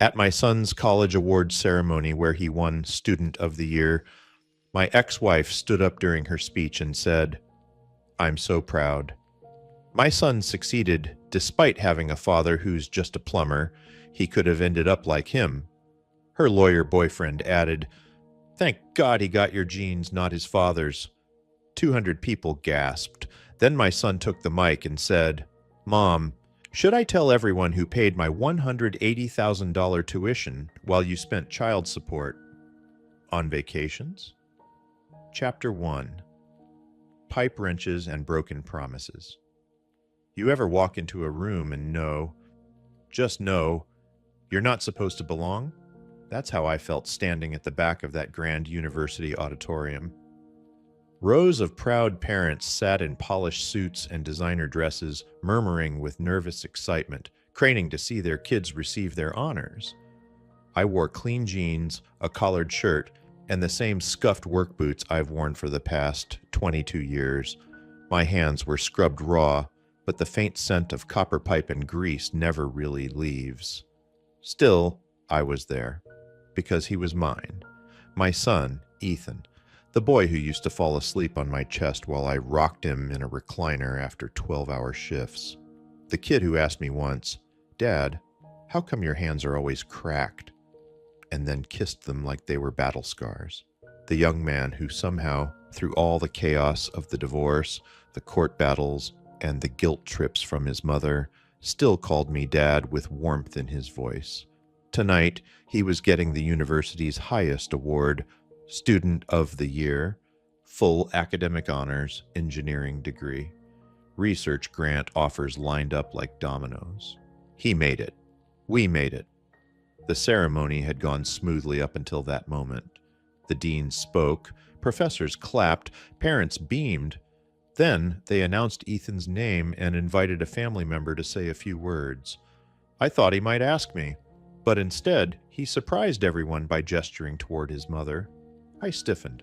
At my son's college awards ceremony where he won Student of the Year, my ex-wife stood up during her speech and said, "I'm so proud." My son succeeded despite having a father who's just a plumber. He could have ended up like him. Her lawyer boyfriend added, "Thank God he got your genes, not his father's." 200 people gasped. Then my son took the mic and said, "Mom, should I tell everyone who paid my $180,000 tuition while you spent child support on vacations?" Chapter 1: Pipe Wrenches and Broken Promises. You ever walk into a room and just know, you're not supposed to belong? That's how I felt standing at the back of that grand university auditorium. Rows of proud parents sat in polished suits and designer dresses, murmuring with nervous excitement, craning to see their kids receive their honors. I wore clean jeans, a collared shirt, and the same scuffed work boots I've worn for the past 22 years. My hands were scrubbed raw, but the faint scent of copper pipe and grease never really leaves. Still, I was there, because he was mine. My son, Ethan, the boy who used to fall asleep on my chest while I rocked him in a recliner after 12-hour shifts. The kid who asked me once, "Dad, how come your hands are always cracked?" and then kissed them like they were battle scars. The young man who somehow, through all the chaos of the divorce, the court battles, and the guilt trips from his mother, still called me Dad with warmth in his voice. Tonight, he was getting the university's highest award, Student of the Year, full academic honors, engineering degree. Research grant offers lined up like dominoes. He made it. We made it. The ceremony had gone smoothly up until that moment. The dean spoke, professors clapped, parents beamed. Then they announced Ethan's name and invited a family member to say a few words. I thought he might ask me, but instead he surprised everyone by gesturing toward his mother. I stiffened.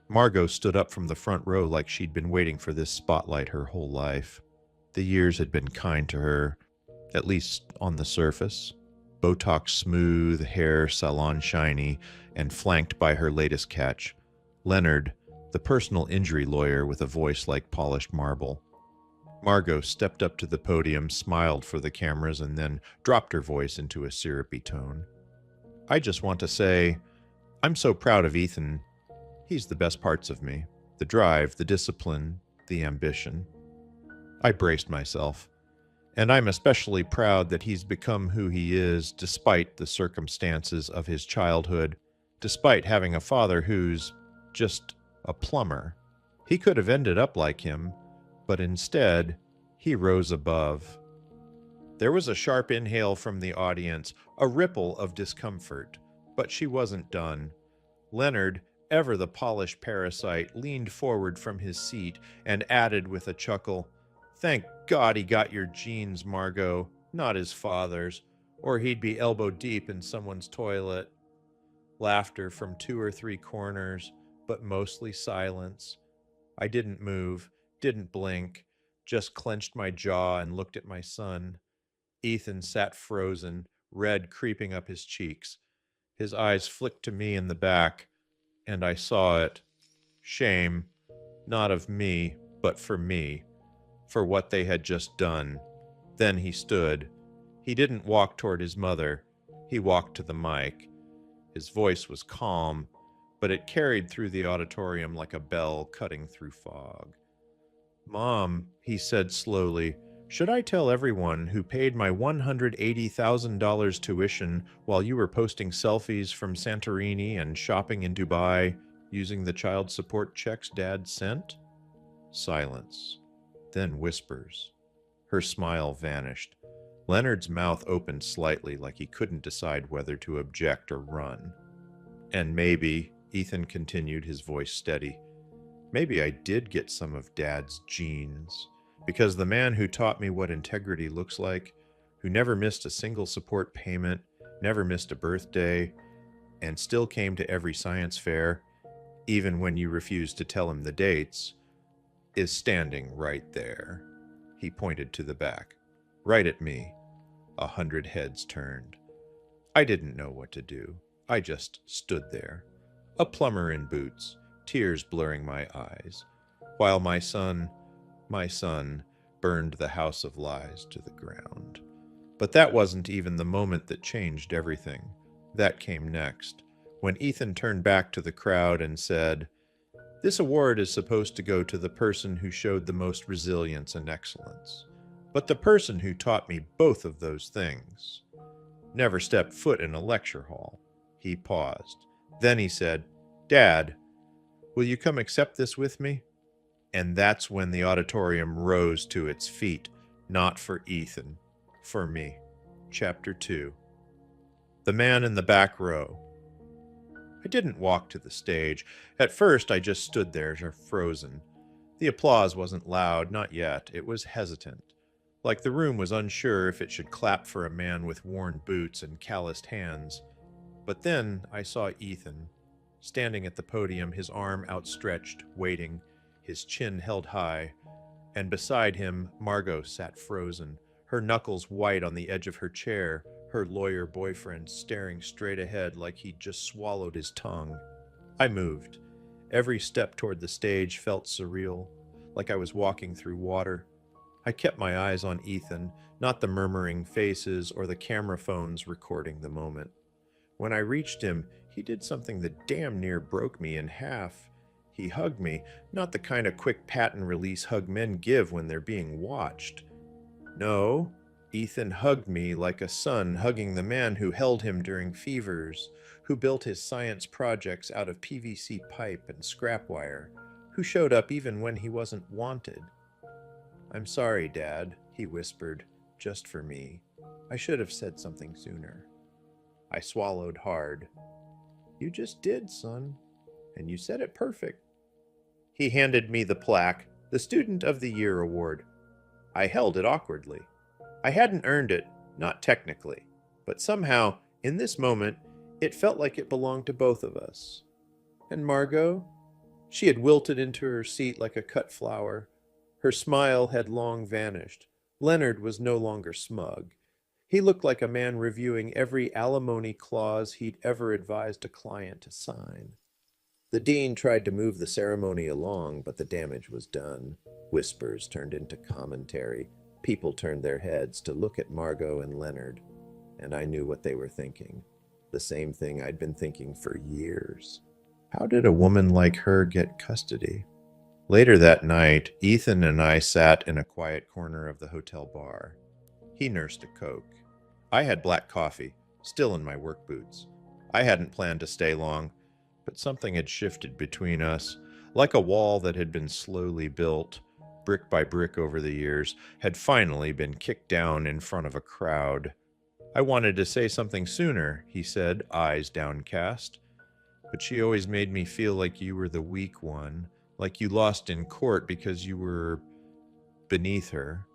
Margot stood up from the front row like she'd been waiting for this spotlight her whole life. The years had been kind to her, at least on the surface. Botox smooth, hair salon shiny, and flanked by her latest catch, Leonard, the personal injury lawyer with a voice like polished marble. Margot stepped up to the podium, smiled for the cameras, and then dropped her voice into a syrupy tone. "I just want to say, I'm so proud of Ethan. He's the best parts of me. The drive, the discipline, the ambition." I braced myself. And I'm especially proud that he's become who he is despite the circumstances of his childhood, despite having a father who's just a plumber. He could have ended up like him, but instead, he rose above. There was a sharp inhale from the audience, a ripple of discomfort, but she wasn't done. Leonard, ever the polished parasite, leaned forward from his seat and added with a chuckle, "Thank God he got your genes, Margot, not his father's, or he'd be elbow deep in someone's toilet." Laughter from 2 or 3 corners, but mostly silence. I didn't move, didn't blink, just clenched my jaw and looked at my son. Ethan sat frozen, red creeping up his cheeks. His eyes flicked to me in the back, and I saw it. Shame, not of me, but for me, for what they had just done. Then he stood. He didn't walk toward his mother. He walked to the mic. His voice was calm, but it carried through the auditorium like a bell cutting through fog. "Mom," he said slowly, "should I tell everyone who paid my $180,000 tuition while you were posting selfies from Santorini and shopping in Dubai using the child support checks Dad sent?" Silence. Then whispers. Her smile vanished. Leonard's mouth opened slightly like he couldn't decide whether to object or run. "And maybe," Ethan continued, his voice steady, "maybe I did get some of Dad's genes. Because the man who taught me what integrity looks like, who never missed a single support payment, never missed a birthday, and still came to every science fair, even when you refused to tell him the dates, is standing right there." He pointed to the back. Right at me. 100 heads turned. I didn't know what to do. I just stood there, a plumber in boots, tears blurring my eyes, while my son, burned the house of lies to the ground. But that wasn't even the moment that changed everything. That came next, when Ethan turned back to the crowd and said, "This award is supposed to go to the person who showed the most resilience and excellence. But the person who taught me both of those things never stepped foot in a lecture hall." He paused. Then he said, "Dad, will you come accept this with me?" And that's when the auditorium rose to its feet, not for Ethan, for me. Chapter 2. The man in the back row. I didn't walk to the stage. At first, I just stood there, frozen. The applause wasn't loud, not yet. It was hesitant, like the room was unsure if it should clap for a man with worn boots and calloused hands. But then I saw Ethan, standing at the podium, his arm outstretched, waiting, his chin held high, and beside him Margot sat frozen, her knuckles white on the edge of her chair, her lawyer boyfriend staring straight ahead like he'd just swallowed his tongue. I moved. Every step toward the stage felt surreal, like I was walking through water. I kept my eyes on Ethan, not the murmuring faces or the camera phones recording the moment. When I reached him, he did something that damn near broke me in half. He hugged me, not the kind of quick pat-and-release hug men give when they're being watched. No, Ethan hugged me like a son hugging the man who held him during fevers, who built his science projects out of PVC pipe and scrap wire, who showed up even when he wasn't wanted. "I'm sorry, Dad," he whispered, just for me. "I should have said something sooner." I swallowed hard. "You just did, son, and you said it perfect." He handed me the plaque, the Student of the Year award. I held it awkwardly. I hadn't earned it, not technically, but somehow, in this moment, it felt like it belonged to both of us. And Margot? She had wilted into her seat like a cut flower. Her smile had long vanished. Leonard was no longer smug. He looked like a man reviewing every alimony clause he'd ever advised a client to sign. The dean tried to move the ceremony along, but the damage was done. Whispers turned into commentary. People turned their heads to look at Margot and Leonard, and I knew what they were thinking. The same thing I'd been thinking for years. How did a woman like her get custody? Later that night, Ethan and I sat in a quiet corner of the hotel bar. He nursed a Coke. I had black coffee, still in my work boots. I hadn't planned to stay long, but something had shifted between us, like a wall that had been slowly built, brick by brick over the years, had finally been kicked down in front of a crowd. "I wanted to say something sooner," he said, eyes downcast. "But she always made me feel like you were the weak one, like you lost in court because you were beneath her."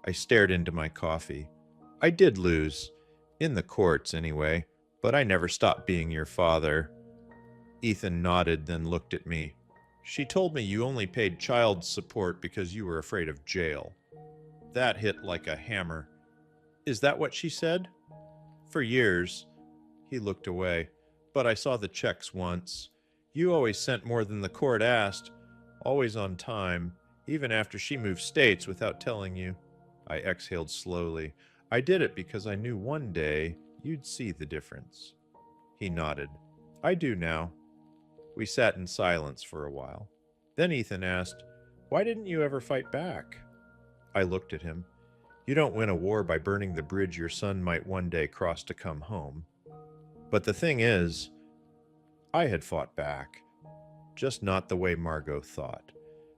I stared into my coffee. "I did lose. In the courts, anyway. But I never stopped being your father." Ethan nodded, then looked at me. "She told me you only paid child support because you were afraid of jail." That hit like a hammer. "Is that what she said?" "For years." He looked away. "But I saw the checks once. You always sent more than the court asked. Always on time, even after she moved states without telling you." I exhaled slowly. "I did it because I knew one day you'd see the difference." He nodded. "I do now." We sat in silence for a while. Then Ethan asked, "Why didn't you ever fight back?" I looked at him. "You don't win a war by burning the bridge your son might one day cross to come home." But the thing is, I had fought back. Just not the way Margot thought.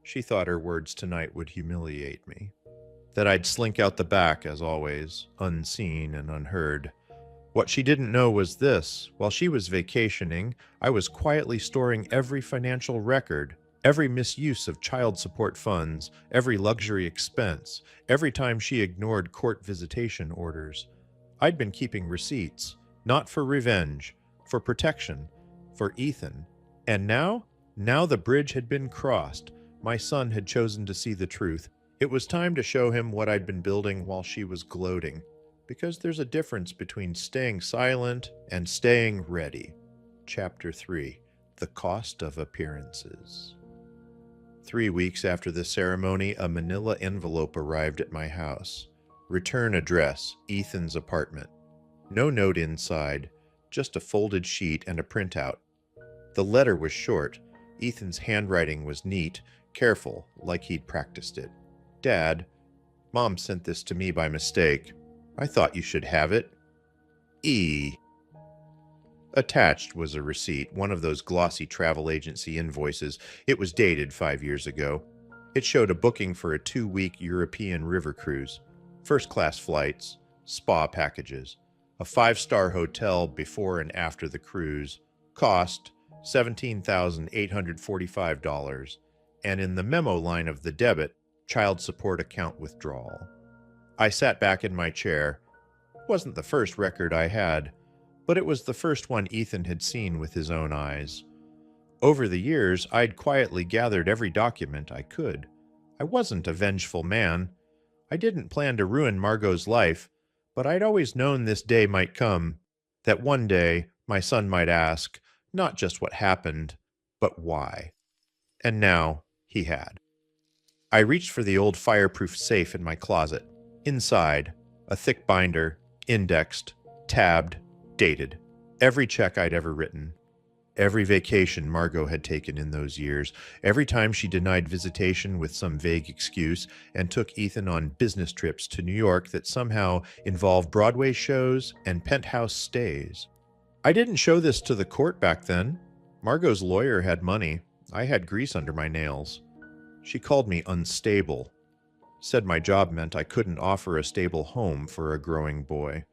She thought her words tonight would humiliate me. That I'd slink out the back, as always, unseen and unheard. What she didn't know was this: while she was vacationing, I was quietly storing every financial record, every misuse of child support funds, every luxury expense, every time she ignored court visitation orders. I'd been keeping receipts, not for revenge, for protection, for Ethan. And now the bridge had been crossed. My son had chosen to see the truth. It was time to show him what I'd been building while she was gloating. because there's a difference between staying silent and staying ready. Chapter 3: The Cost of Appearances. 3 weeks after the ceremony, a manila envelope arrived at my house. Return address: Ethan's apartment. No note inside, just a folded sheet and a printout. The letter was short. Ethan's handwriting was neat, careful, like he'd practiced it. Dad, Mom sent this to me by mistake. I thought you should have it. E. Attached was a receipt, one of those glossy travel agency invoices. It was dated 5 years ago. It showed a booking for a 2-week European river cruise. First-class flights, spa packages, a 5-star hotel before and after the cruise, cost $17,845, and in the memo line of the debit, child support account withdrawal. I sat back in my chair. It wasn't the first record I had, but it was the first one Ethan had seen with his own eyes. Over the years, I'd quietly gathered every document I could. I wasn't a vengeful man. I didn't plan to ruin Margot's life, but I'd always known this day might come, that one day my son might ask, not just what happened, but why. And now he had. I reached for the old fireproof safe in my closet. Inside, a thick binder, indexed, tabbed, dated. Every check I'd ever written. Every vacation Margot had taken in those years. Every time she denied visitation with some vague excuse and took Ethan on business trips to New York that somehow involved Broadway shows and penthouse stays. I didn't show this to the court back then. Margot's lawyer had money. I had grease under my nails. She called me unstable. Said my job meant I couldn't offer a stable home for a growing boy.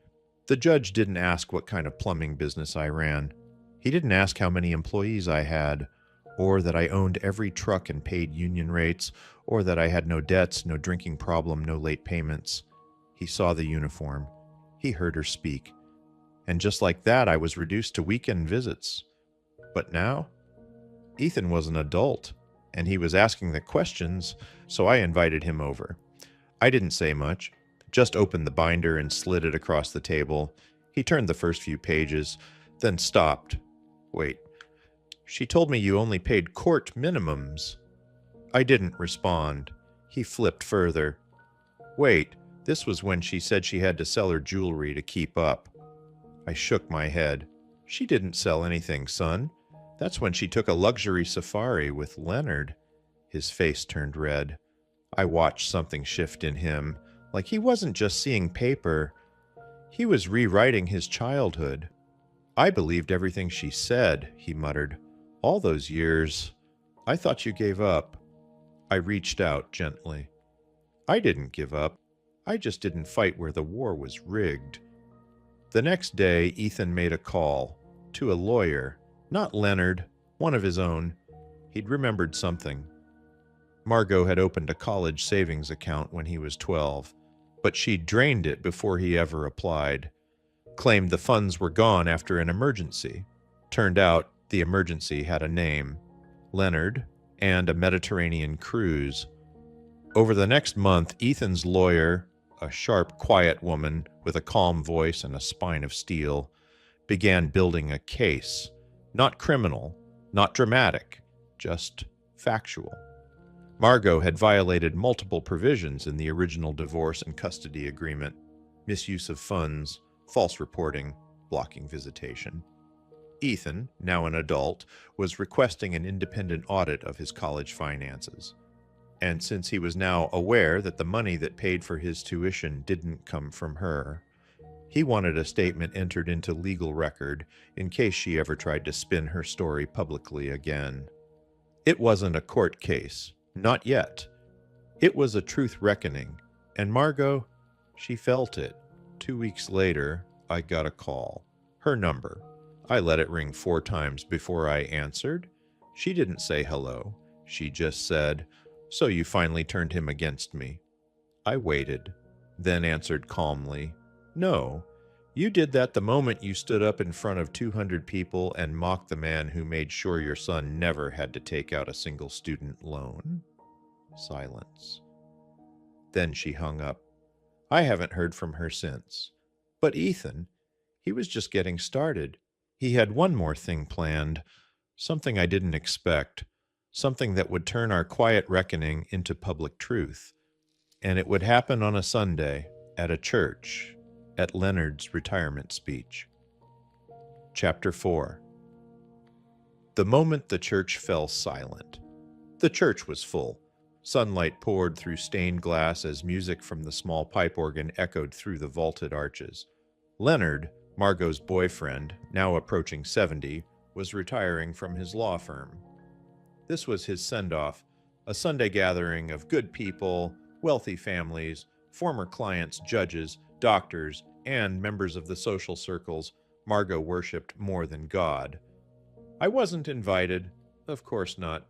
The judge didn't ask what kind of plumbing business I ran. He didn't ask how many employees I had, or that I owned every truck and paid union rates, or that I had no debts, no drinking problem, no late payments. He saw the uniform. He heard her speak. And just like that, I was reduced to weekend visits. But now, Ethan was an adult, and he was asking the questions, so I invited him over. I didn't say much, just opened the binder and slid it across the table. He turned the first few pages, then stopped. Wait, she told me you only paid court minimums. I didn't respond. He flipped further. Wait, this was when she said she had to sell her jewelry to keep up. I shook my head. She didn't sell anything, son. That's when she took a luxury safari with Leonard. His face turned red. I watched something shift in him, like he wasn't just seeing paper. He was rewriting his childhood. I believed everything she said, he muttered. All those years. I thought you gave up. I reached out gently. I didn't give up. I just didn't fight where the war was rigged. The next day, Ethan made a call to a lawyer, not Leonard, one of his own. He'd remembered something. Margot had opened a college savings account when he was 12, but she'd drained it before he ever applied. Claimed the funds were gone after an emergency. Turned out the emergency had a name, Leonard, and a Mediterranean cruise. Over the next month, Ethan's lawyer, a sharp, quiet woman with a calm voice and a spine of steel, began building a case. Not criminal, not dramatic, just factual. Margot had violated multiple provisions in the original divorce and custody agreement: misuse of funds, false reporting, blocking visitation. Ethan, now an adult, was requesting an independent audit of his college finances. And since he was now aware that the money that paid for his tuition didn't come from her, he wanted a statement entered into legal record in case she ever tried to spin her story publicly again. It wasn't a court case, not yet. It was a truth reckoning, and Margot, she felt it. 2 weeks later, I got a call. Her number. I let it ring 4 times before I answered. She didn't say hello. She just said, "So you finally turned him against me." I waited, then answered calmly, "No, you did that the moment you stood up in front of 200 people and mocked the man who made sure your son never had to take out a single student loan." Silence. Then she hung up. I haven't heard from her since. But Ethan, he was just getting started. He had one more thing planned, something I didn't expect, something that would turn our quiet reckoning into public truth. And it would happen on a Sunday, at a church, at Leonard's retirement speech. Chapter 4. The moment the church fell silent. The church was full. Sunlight poured through stained glass as music from the small pipe organ echoed through the vaulted arches. Leonard, Margot's boyfriend, now approaching 70, was retiring from his law firm. This was his send-off, a Sunday gathering of good people, wealthy families, former clients, judges, doctors, and members of the social circles Margot worshipped more than God. I wasn't invited, of course not,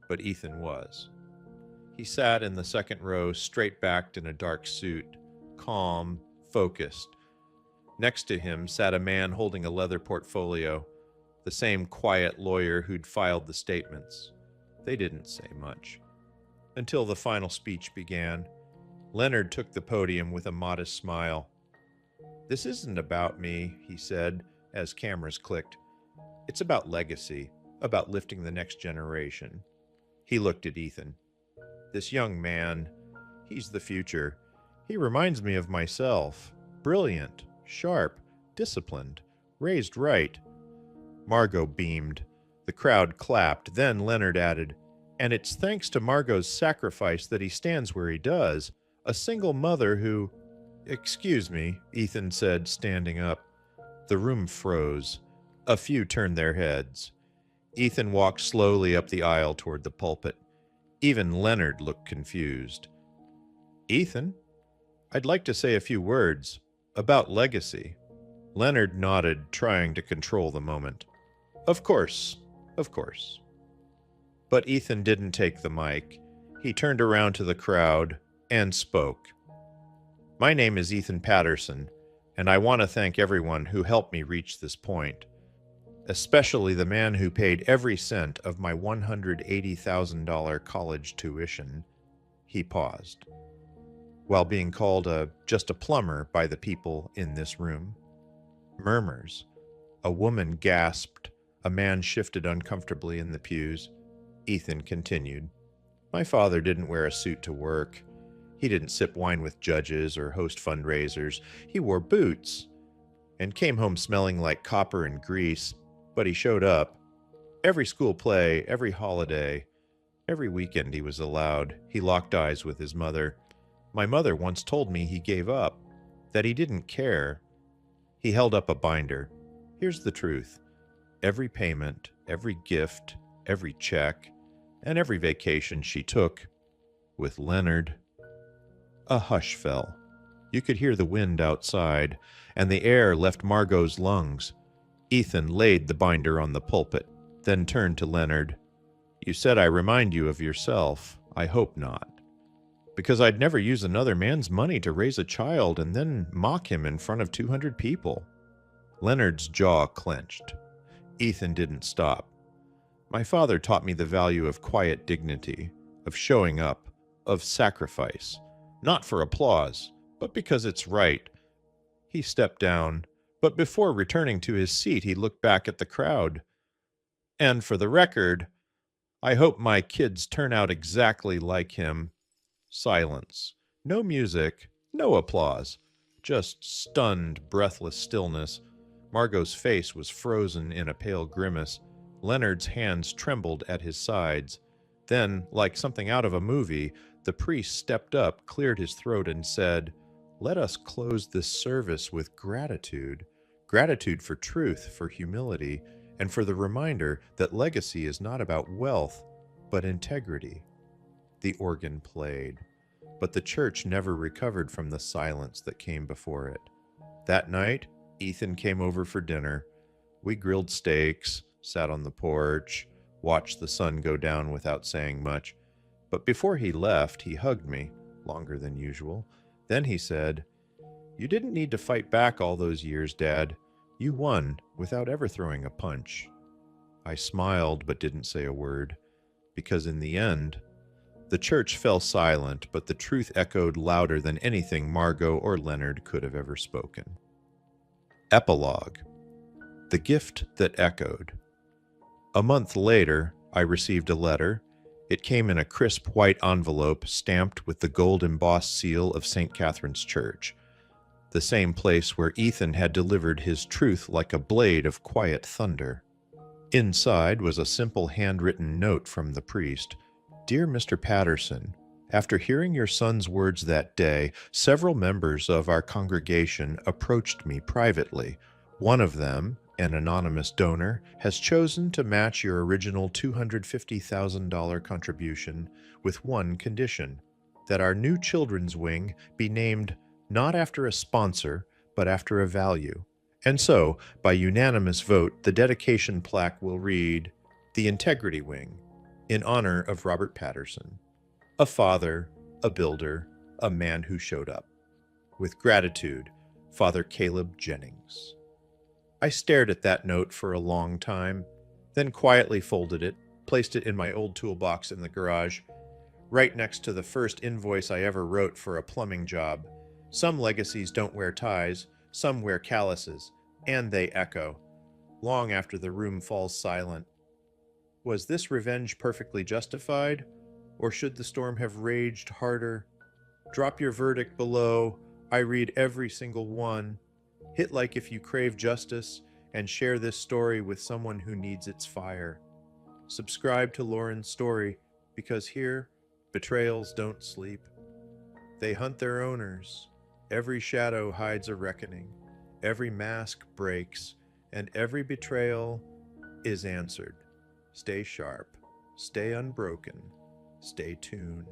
but Ethan was. He sat in the second row, straight-backed in a dark suit, calm, focused. Next to him sat a man holding a leather portfolio, the same quiet lawyer who'd filed the statements. They didn't say much. Until the final speech began, Leonard took the podium with a modest smile. "This isn't about me," he said, as cameras clicked. "It's about legacy, about lifting the next generation." He looked at Ethan. "This young man, he's the future. He reminds me of myself. Brilliant, sharp, disciplined, raised right." Margot beamed. The crowd clapped. Then Leonard added, "And it's thanks to Margot's sacrifice that he stands where he does. A single mother who—" "Excuse me," Ethan said, standing up. The room froze. A few turned their heads. Ethan walked slowly up the aisle toward the pulpit. Even Leonard looked confused. "Ethan, I'd like to say a few words about legacy." Leonard nodded, trying to control the moment. Of course. But Ethan didn't take the mic. He turned around to the crowd and spoke. "My name is Ethan Patterson, and I want to thank everyone who helped me reach this point, especially the man who paid every cent of my $180,000 college tuition." He paused, while being called just a plumber by the people in this room. Murmurs. A woman gasped. A man shifted uncomfortably in the pews. Ethan continued. "My father didn't wear a suit to work. He didn't sip wine with judges or host fundraisers. He wore boots and came home smelling like copper and grease, but he showed up. Every school play, every holiday, every weekend he was allowed. He locked eyes with his mother. My mother once told me he gave up, that he didn't care." He held up a binder. "Here's the truth. Every payment, every gift, every check, and every vacation she took with Leonard." A hush fell. You could hear the wind outside, and the air left Margot's lungs. Ethan laid the binder on the pulpit, then turned to Leonard. "You said I remind you of yourself. I hope not. Because I'd never use another man's money to raise a child and then mock him in front of 200 people. Leonard's jaw clenched. Ethan didn't stop. "My father taught me the value of quiet dignity, of showing up, of sacrifice. Not for applause, but because it's right." He stepped down, but before returning to his seat, he looked back at the crowd. "And for the record, I hope my kids turn out exactly like him." Silence. No music, no applause. Just stunned, breathless stillness. Margot's face was frozen in a pale grimace. Leonard's hands trembled at his sides. Then, like something out of a movie, the priest stepped up, cleared his throat, and said, "Let us close this service with gratitude. Gratitude for truth, for humility, and for the reminder that legacy is not about wealth, but integrity." The organ played, but the church never recovered from the silence that came before it. That night, Ethan came over for dinner. We grilled steaks, sat on the porch, watched the sun go down without saying much. But before he left, he hugged me, longer than usual. Then he said, "You didn't need to fight back all those years, Dad. You won without ever throwing a punch." I smiled but didn't say a word, because in the end, the church fell silent, but the truth echoed louder than anything Margot or Leonard could have ever spoken. Epilogue: The Gift That Echoed. A month later, I received a letter. It came in a crisp white envelope stamped with the gold embossed seal of St. Catherine's Church, the same place where Ethan had delivered his truth like a blade of quiet thunder. Inside was a simple handwritten note from the priest. Dear Mr. Patterson, after hearing your son's words that day, several members of our congregation approached me privately. One of them, an anonymous donor, has chosen to match your original $250,000 contribution with one condition: that our new children's wing be named not after a sponsor, but after a value. And so, by unanimous vote, the dedication plaque will read, The Integrity Wing, in honor of Robert Patterson, a father, a builder, a man who showed up. With gratitude, Father Caleb Jennings. I stared at that note for a long time, then quietly folded it, placed it in my old toolbox in the garage, right next to the first invoice I ever wrote for a plumbing job. Some legacies don't wear ties, some wear calluses, and they echo, long after the room falls silent. Was this revenge perfectly justified, or should the storm have raged harder? Drop your verdict below. I read every single one. Hit like if you crave justice, and share this story with someone who needs its fire. Subscribe to Lauren's story, because here, betrayals don't sleep. They hunt their owners. Every shadow hides a reckoning. Every mask breaks, and every betrayal is answered. Stay sharp, stay unbroken, stay tuned.